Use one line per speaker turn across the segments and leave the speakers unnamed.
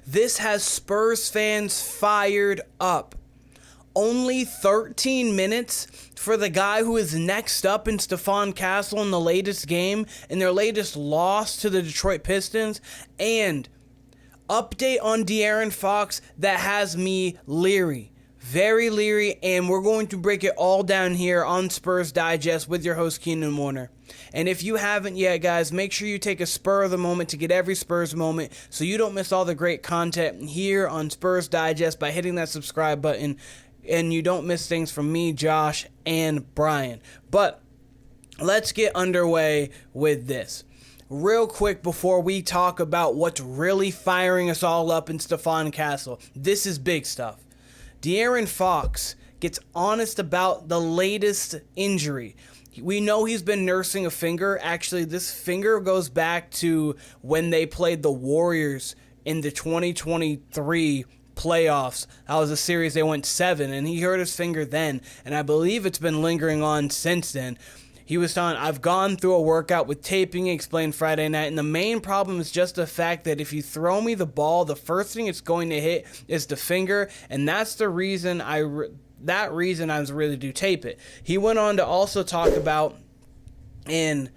This has Spurs fans fired up. Only 13 minutes for the guy who is next up in Stephon Castle in the latest game, in their latest loss to the Detroit Pistons, and update on De'Aaron Fox that has me leery. Very leery, and we're going to break it all down here on Spurs Digest with your host, Keenan Warner. And if you haven't yet, guys, make sure you take a spur of the moment to get every Spurs moment so you don't miss all the great content here on Spurs Digest by hitting that subscribe button, and you don't miss things from me, Josh, and Brian. But let's get underway with this. Real quick before we talk about what's really firing us all up in Stephon Castle, this is big stuff. De'Aaron Fox gets honest about the latest injury. We know he's been nursing a finger. Actually, this finger goes back to when they played the Warriors in the 2023 playoffs. That was a series they went 7, and he hurt his finger then, and I believe it's been lingering on since then. He was telling, I've gone through a workout with taping, he explained Friday night, and the main problem is just the fact that if you throw me the ball, the first thing it's going to hit is the finger, and that's the reason I was really do tape it. He went on to also talk about in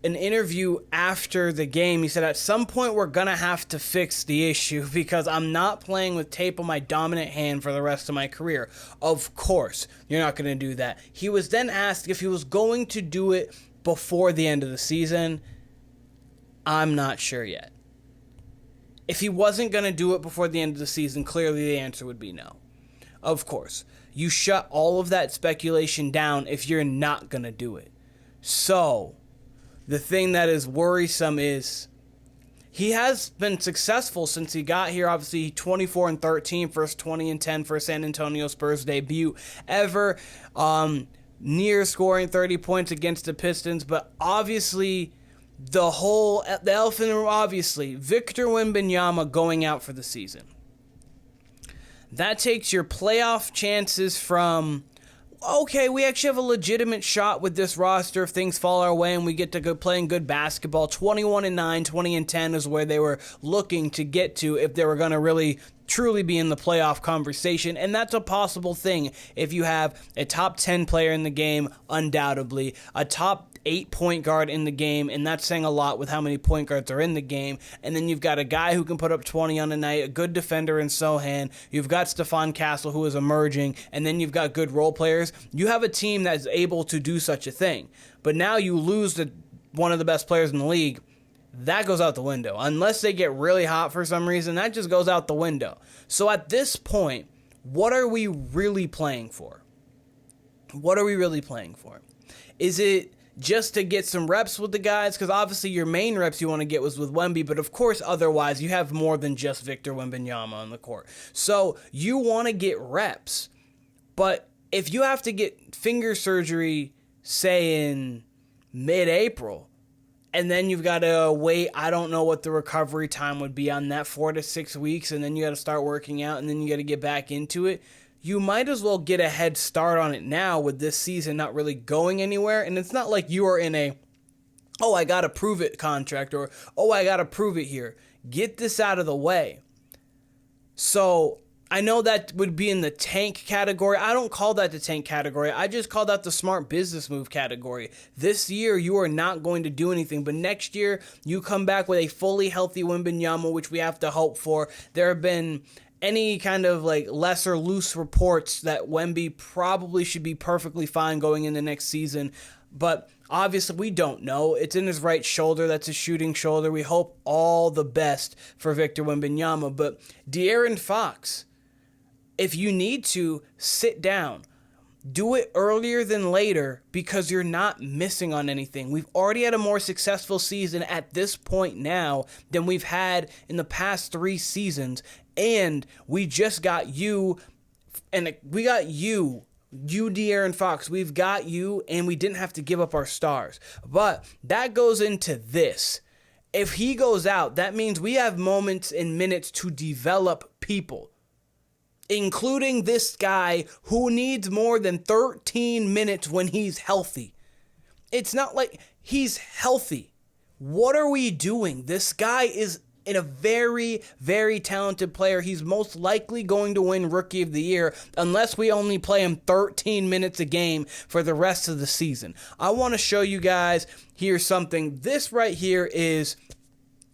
an interview after the game, he said, at some point we're going to have to fix the issue because I'm not playing with tape on my dominant hand for the rest of my career. Of course, you're not going to do that. He was then asked if he was going to do it before the end of the season. I'm not sure yet. If he wasn't going to do it before the end of the season, clearly the answer would be no. Of course, you shut all of that speculation down if you're not going to do it. So the thing that is worrisome is he has been successful since he got here. Obviously, 24-13, first 20-10 for San Antonio Spurs debut ever. Near scoring 30 points against the Pistons, but obviously the elephant in the room, obviously, Victor Wembanyama going out for the season. That takes your playoff chances from, okay, we actually have a legitimate shot with this roster if things fall our way and we get to go playing good basketball. 21-9, 20-10 is where they were looking to get to if they were going to really truly be in the playoff conversation, and that's a possible thing if you have a top 10 player in the game, undoubtedly, a top 8 point guard in the game, and that's saying a lot with how many point guards are in the game, and then you've got a guy who can put up 20 on a night, a good defender in Sochan, you've got Stephon Castle who is emerging, and then you've got good role players. You have a team that is able to do such a thing, but now you lose one of the best players in the league. That goes out the window. Unless they get really hot for some reason, that just goes out the window. So at this point, what are we really playing for? What are we really playing for? Is it just to get some reps with the guys? Because obviously your main reps you want to get was with Wemby, but of course otherwise you have more than just Victor Wembanyama on the court. So you want to get reps. But if you have to get finger surgery, say in mid-April, and then you've got to wait, I don't know what the recovery time would be on that, 4 to 6 weeks, and then you got to start working out, and then you got to get back into it. You might as well get a head start on it now with this season not really going anywhere. And it's not like you are in a, oh, I got to prove it contract, or, oh, I got to prove it here. Get this out of the way. So I know that would be in the tank category. I don't call that the tank category. I just call that the smart business move category. This year, you are not going to do anything. But next year, you come back with a fully healthy Wembanyama, which we have to hope for. There have been any kind of like lesser loose reports that Wemby probably should be perfectly fine going into next season. But obviously, we don't know. It's in his right shoulder. That's his shooting shoulder. We hope all the best for Victor Wembanyama. But De'Aaron Fox, if you need to, sit down. Do it earlier than later because you're not missing on anything. We've already had a more successful season at this point now than we've had in the past 3 seasons. And we just got you, and we got you, De'Aaron Fox. We've got you, and we didn't have to give up our stars. But that goes into this. If he goes out, that means we have moments and minutes to develop people, including this guy who needs more than 13 minutes when he's healthy. It's not like he's healthy. What are we doing? This guy is and a very, very talented player. He's most likely going to win Rookie of the Year unless we only play him 13 minutes a game for the rest of the season. I want to show you guys here something. This right here is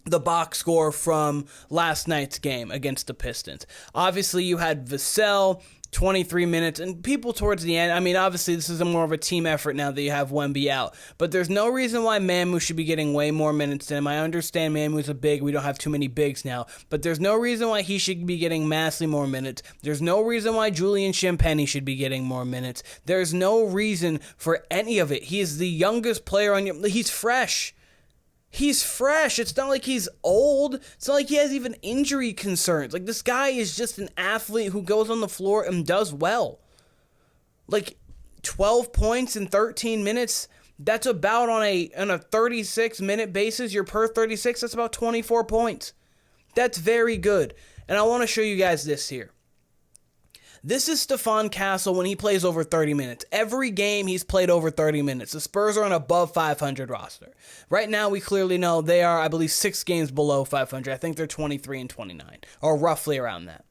the box score from last night's game against the Pistons. Obviously, you had Vassell, 23 minutes, and people towards the end. I mean, obviously, this is more of a team effort now that you have Wemby out. But there's no reason why Mamu should be getting way more minutes than him. I understand Mamu's a big. We don't have too many bigs now. But there's no reason why he should be getting massively more minutes. There's no reason why Julian Champagnie should be getting more minutes. There's no reason for any of it. He is the youngest player on your... He's fresh. He's fresh. It's not like he's old. It's not like he has even injury concerns. Like, this guy is just an athlete who goes on the floor and does well. Like, 12 points in 13 minutes, that's about on a 36-minute basis. You're per 36, that's about 24 points. That's very good. And I want to show you guys this here. This is Stephon Castle when he plays over 30 minutes. Every game he's played over 30 minutes. The Spurs are an above 500 roster. Right now we clearly know they are, I believe, 6 games below 500. I think they're 23 and 29, or roughly around that.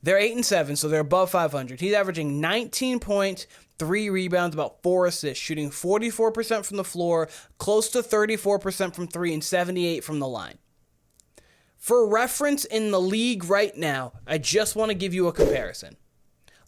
They're 8 and 7, so they're above 500. He's averaging 19 points, 3 rebounds, about 4 assists, shooting 44% from the floor, close to 34% from 3, and 78% from the line. For reference in the league right now, I just want to give you a comparison.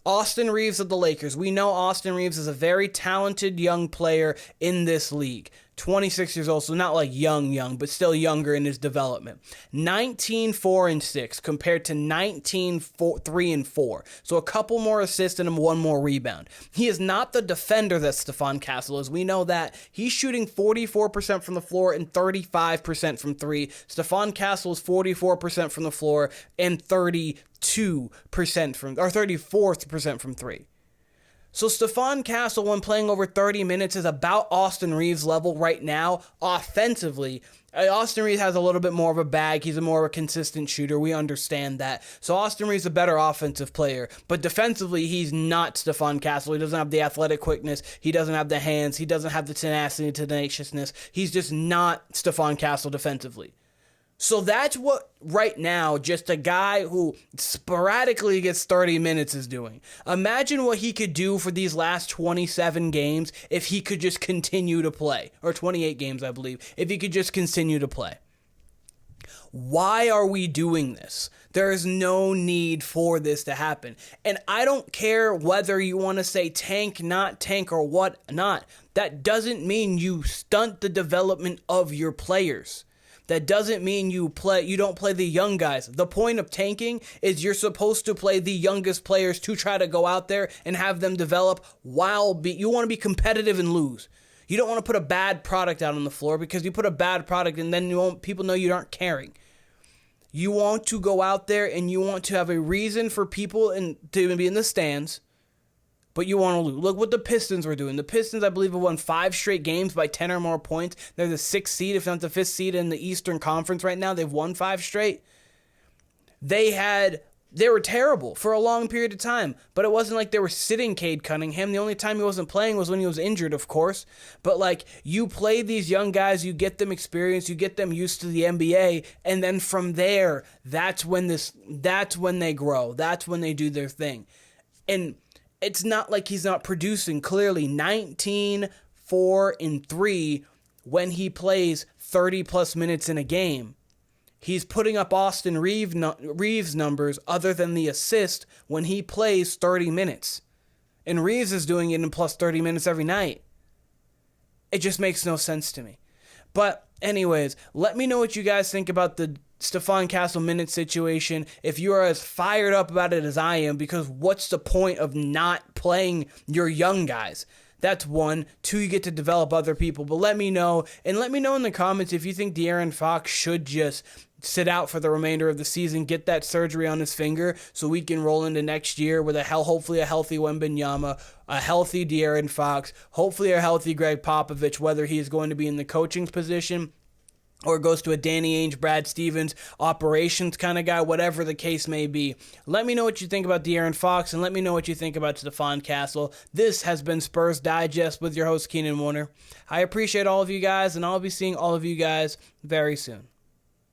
Austin Reeves of the Lakers. We know Austin Reeves is a very talented young player in this league. 26 years old, so not like young, but still younger in his development. 19, 4, and 6 compared to 19, 3, and 4. So a couple more assists and 1 more rebound. He is not the defender that Stephon Castle is. We know that. He's shooting 44% from the floor and 35% from 3. Stephon Castle is 44% from the floor and 34% from 3. So Stephon Castle, when playing over 30 minutes, is about Austin Reeves' level right now offensively. Austin Reeves has a little bit more of a bag. He's more of a consistent shooter. We understand that. So Austin Reeves is a better offensive player. But defensively, he's not Stephon Castle. He doesn't have the athletic quickness. He doesn't have the hands. He doesn't have the tenacity, tenaciousness. He's just not Stephon Castle defensively. So that's what, right now, just a guy who sporadically gets 30 minutes is doing. Imagine what he could do for these last 27 games if he could just continue to play. Or 28 games, I believe, if he could just continue to play. Why are we doing this? There is no need for this to happen. And I don't care whether you want to say tank, not tank, or what not. That doesn't mean you stunt the development of your players. That doesn't mean you don't play the young guys. The point of tanking is you're supposed to play the youngest players to try to go out there and have them develop you want to be competitive and lose. You don't want to put a bad product out on the floor because you put a bad product and then people know you aren't caring. You want to go out there and you want to have a reason for people to be in the stands. But you want to lose. Look what the Pistons were doing. The Pistons, I believe, have won 5 straight games by 10 or more points. They're the 6th seed, if not the 5th seed in the Eastern Conference right now. They've won 5 straight. They were terrible for a long period of time. But it wasn't like they were sitting Cade Cunningham. The only time he wasn't playing was when he was injured, of course. But you play these young guys, you get them experience, you get them used to the NBA, and then from there, that's when they grow. That's when they do their thing. And it's not like he's not producing. Clearly, 19, 4, and 3 when he plays 30-plus minutes in a game. He's putting up Austin Reeves numbers other than the assist when he plays 30 minutes. And Reeves is doing it in plus 30 minutes every night. It just makes no sense to me. But anyways, let me know what you guys think about the Stephon Castle minute situation, if you are as fired up about it as I am, because what's the point of not playing your young guys? That's 1. 2, you get to develop other people. But let me know, and let me know in the comments if you think De'Aaron Fox should just sit out for the remainder of the season, get that surgery on his finger, so we can roll into next year with hopefully a healthy Wembanyama, a healthy De'Aaron Fox, hopefully a healthy Gregg Popovich, whether he is going to be in the coaching position or goes to a Danny Ainge, Brad Stevens, operations kind of guy, whatever the case may be. Let me know what you think about De'Aaron Fox, and let me know what you think about Stephon Castle. This has been Spurs Digest with your host, Keenan Warner. I appreciate all of you guys, and I'll be seeing all of you guys very soon.